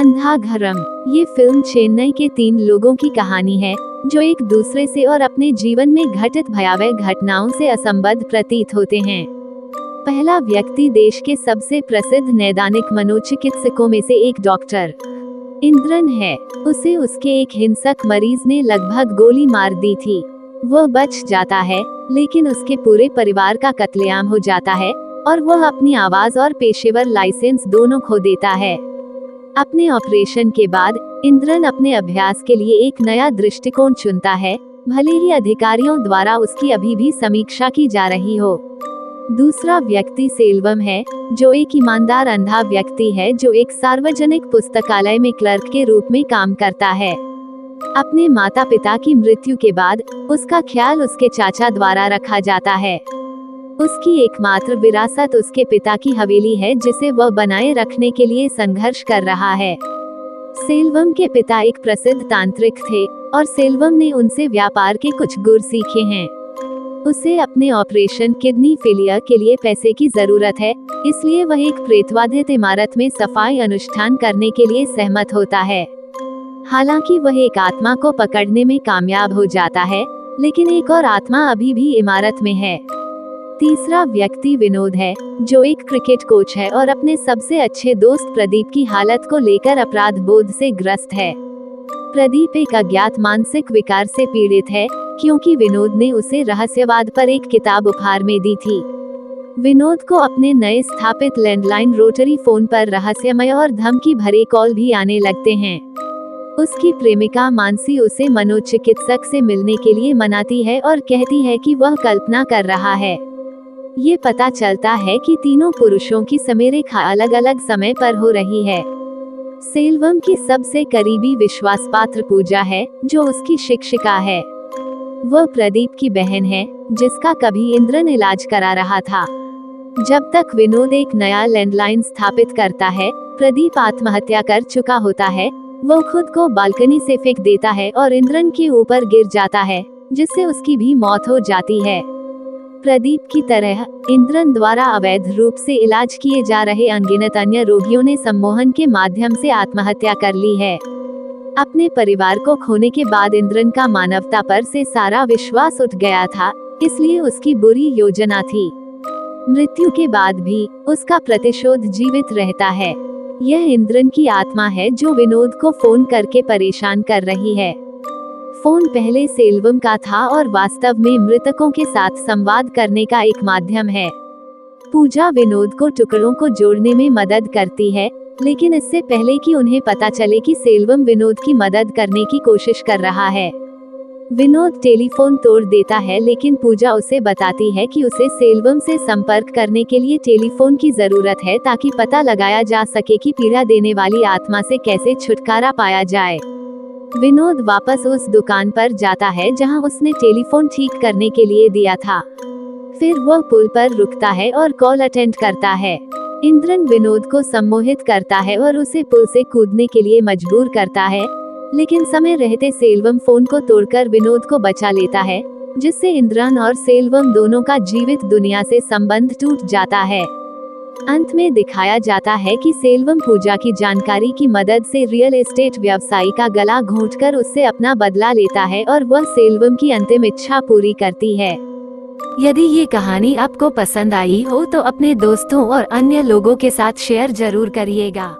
अंधाधुरम। ये फिल्म चेन्नई के 3 लोगों की कहानी है जो एक दूसरे से और अपने जीवन में घटित भयावह घटनाओं से असंबद्ध प्रतीत होते हैं। पहला व्यक्ति देश के सबसे प्रसिद्ध नैदानिक मनोचिकित्सकों में से एक डॉक्टर इंद्रन है। उसे उसके एक हिंसक मरीज ने लगभग गोली मार दी थी। वह बच जाता है, लेकिन उसके पूरे परिवार का कत्लेआम हो जाता है और वह अपनी आवाज और पेशेवर लाइसेंस दोनों खो देता है। अपने ऑपरेशन के बाद इंद्रन अपने अभ्यास के लिए एक नया दृष्टिकोण चुनता है, भले ही अधिकारियों द्वारा उसकी अभी भी समीक्षा की जा रही हो। दूसरा व्यक्ति सेल्वम है, जो एक ईमानदार अंधा व्यक्ति है जो एक सार्वजनिक पुस्तकालय में क्लर्क के रूप में काम करता है। अपने माता पिता की मृत्यु के बाद उसका ख्याल उसके चाचा द्वारा रखा जाता है। उसकी एकमात्र विरासत उसके पिता की हवेली है जिसे वह बनाए रखने के लिए संघर्ष कर रहा है। सेल्वम के पिता एक प्रसिद्ध तांत्रिक थे और सेल्वम ने उनसे व्यापार के कुछ गुर सीखे हैं। उसे अपने ऑपरेशन किडनी फेलियर के लिए पैसे की जरूरत है, इसलिए वह एक प्रेतवाधित इमारत में सफाई अनुष्ठान करने के लिए सहमत होता है। हालांकि वह एक आत्मा को पकड़ने में कामयाब हो जाता है, लेकिन एक और आत्मा अभी भी इमारत में है। तीसरा व्यक्ति विनोद है, जो एक क्रिकेट कोच है और अपने सबसे अच्छे दोस्त प्रदीप की हालत को लेकर अपराध बोध से ग्रस्त है। प्रदीप एक अज्ञात मानसिक विकार से पीड़ित है, क्योंकि विनोद ने उसे रहस्यवाद पर एक किताब उपहार में दी थी। विनोद को अपने नए स्थापित लैंडलाइन रोटरी फोन पर रहस्यमय और धमकी भरे कॉल भी आने लगते हैं। उसकी प्रेमिका मानसी उसे मनोचिकित्सक से मिलने के लिए मनाती है और कहती है कि वह कल्पना कर रहा है। ये पता चलता है कि तीनों पुरुषों की समेरेखा अलग अलग समय पर हो रही है। सेल्वम की सबसे करीबी विश्वासपात्र पूजा है, जो उसकी शिक्षिका है। वह प्रदीप की बहन है, जिसका कभी इंद्रन इलाज करा रहा था। जब तक विनोद एक नया लैंडलाइन स्थापित करता है, प्रदीप आत्महत्या कर चुका होता है। वह खुद को बालकनी से फेंक देता है और इंद्रन के ऊपर गिर जाता है, जिससे उसकी भी मौत हो जाती है। प्रदीप की तरह इंद्रन द्वारा अवैध रूप से इलाज किए जा रहे अनगिनत अन्य रोगियों ने सम्मोहन के माध्यम से आत्महत्या कर ली है। अपने परिवार को खोने के बाद इंद्रन का मानवता पर से सारा विश्वास उठ गया था, इसलिए उसकी बुरी योजना थी। मृत्यु के बाद भी उसका प्रतिशोध जीवित रहता है। यह इंद्रन की आत्मा है जो विनोद को फोन करके परेशान कर रही है। फोन पहले सेल्वम का था और वास्तव में मृतकों के साथ संवाद करने का एक माध्यम है। पूजा विनोद को टुकड़ों को जोड़ने में मदद करती है, लेकिन इससे पहले कि उन्हें पता चले कि सेल्वम विनोद की मदद करने की कोशिश कर रहा है। विनोद टेलीफोन तोड़ देता है, लेकिन पूजा उसे बताती है कि उसे सेल्वम से संपर्क करने के लिए टेलीफोन की जरूरत है ताकि पता लगाया जा सके कि पीड़ा देने वाली आत्मा से कैसे छुटकारा पाया जाए। विनोद वापस उस दुकान पर जाता है जहां उसने टेलीफोन ठीक करने के लिए दिया था। फिर वह पुल पर रुकता है और कॉल अटेंड करता है। इंद्रन विनोद को सम्मोहित करता है और उसे पुल से कूदने के लिए मजबूर करता है, लेकिन समय रहते सेल्वम फोन को तोड़कर विनोद को बचा लेता है, जिससे इंद्रन और सेल्वम दोनों का जीवित दुनिया से संबंध टूट जाता है। अंत में दिखाया जाता है कि सेल्वम पूजा की जानकारी की मदद से रियल एस्टेट व्यवसायी का गला घोंटकर उससे अपना बदला लेता है और वह सेल्वम की अंतिम इच्छा पूरी करती है। यदि ये कहानी आपको पसंद आई हो तो अपने दोस्तों और अन्य लोगों के साथ शेयर जरूर करिएगा।